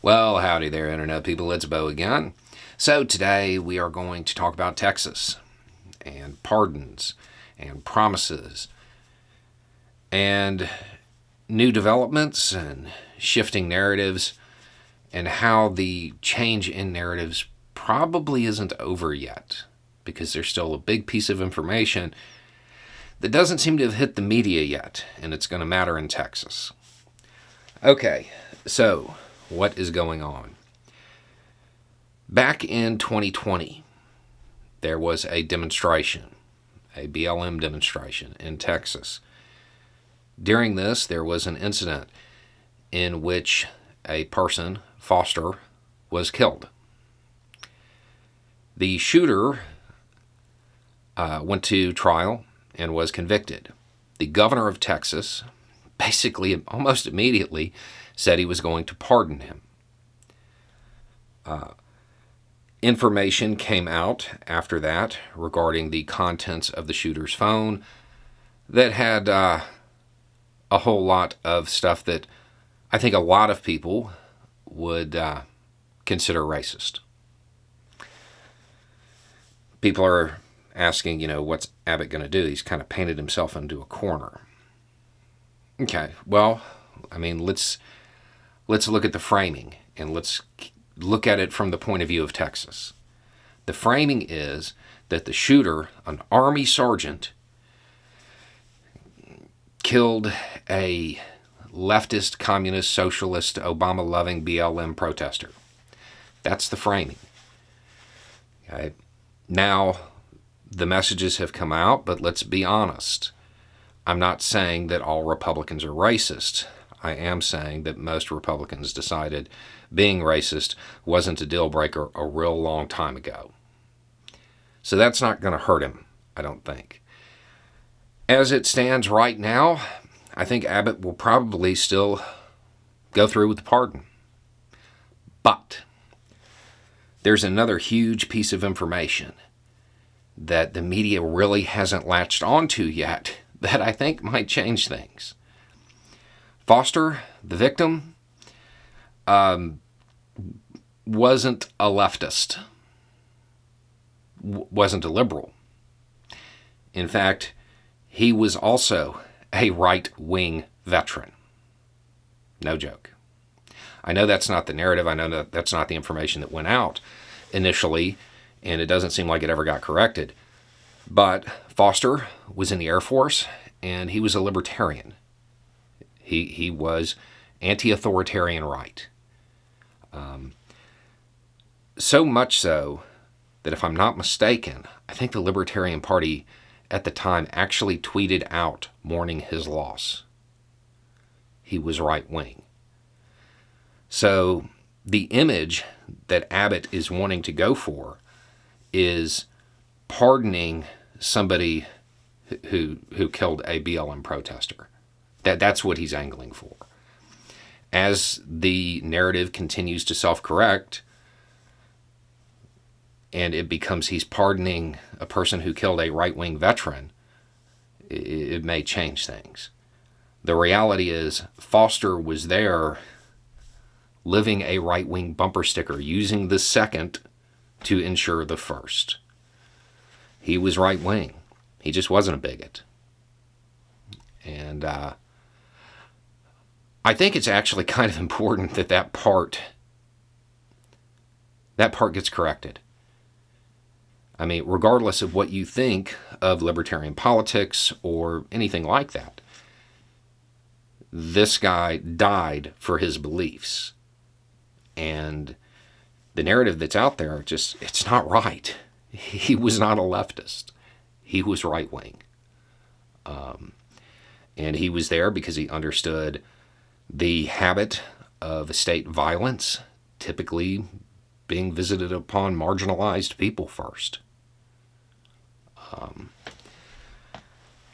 Well, howdy there, Internet people. It's Bo again. So, today we are going to talk about Texas and pardons and promises and new developments and shifting narratives and how the change in narratives probably isn't over yet because there's still a big piece of information that doesn't seem to have hit the media yet, and it's going to matter in Texas. Okay, so what is going on? Back in 2020, there was a demonstration, a BLM demonstration in Texas. During this, there was an incident in which a person, Foster, was killed. The shooter went to trial and was convicted. The governor of Texas basically almost immediately said he was going to pardon him. Information came out after that regarding the contents of the shooter's phone that had a whole lot of stuff that I think a lot of people would consider racist. People are asking, what's Abbott going to do? He's kind of painted himself into a corner. Okay, well, let's look at the framing, and let's look at it from the point of view of Texas. The framing is that the shooter, an Army sergeant, killed a leftist, communist, socialist, Obama-loving BLM protester. That's the framing. Okay. Now, the messages have come out, but let's be honest. I'm not saying that all Republicans are racist. I am saying that most Republicans decided being racist wasn't a deal breaker a real long time ago. So that's not going to hurt him, I don't think. As it stands right now, I think Abbott will probably still go through with the pardon. But there's another huge piece of information that the media really hasn't latched onto yet that I think might change things. Foster, the victim, wasn't a leftist, wasn't a liberal. In fact, he was also a right-wing veteran. No joke. I know that's not the narrative. I know that that's not the information that went out initially, and it doesn't seem like it ever got corrected. But Foster was in the Air Force, and he was a libertarian. He was anti-authoritarian right. So much so that if I'm not mistaken, I think the Libertarian Party at the time actually tweeted out mourning his loss. He was right-wing. So the image that Abbott is wanting to go for is pardoning somebody who killed a BLM protester. That's what he's angling for. As the narrative continues to self-correct, and it becomes he's pardoning a person who killed a right-wing veteran, it may change things. The reality is Foster was there living a right-wing bumper sticker, using the second to ensure the first. He was right-wing. He just wasn't a bigot. And I think it's actually kind of important that part gets corrected. Regardless of what you think of libertarian politics or anything like that, this guy died for his beliefs. And the narrative that's out there, it's not right. He was not a leftist. He was right-wing. And he was there because he understood the habit of state violence typically being visited upon marginalized people first.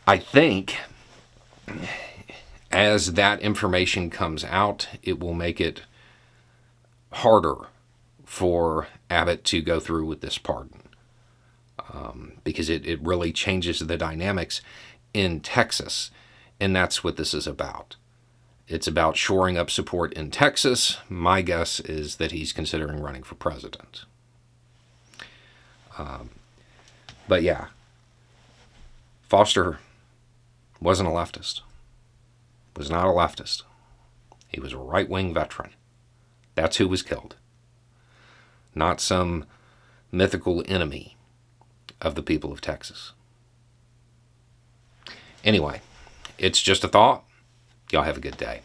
I think as that information comes out, it will make it harder for Abbott to go through with this pardon. Because it really changes the dynamics in Texas, and that's what this is about. it's about shoring up support in Texas. My guess is that he's considering running for president. But yeah, Foster wasn't a leftist. Was not a leftist. He was a right-wing veteran. That's who was killed. Not some mythical enemy of the people of Texas. Anyway, it's just a thought. Y'all have a good day.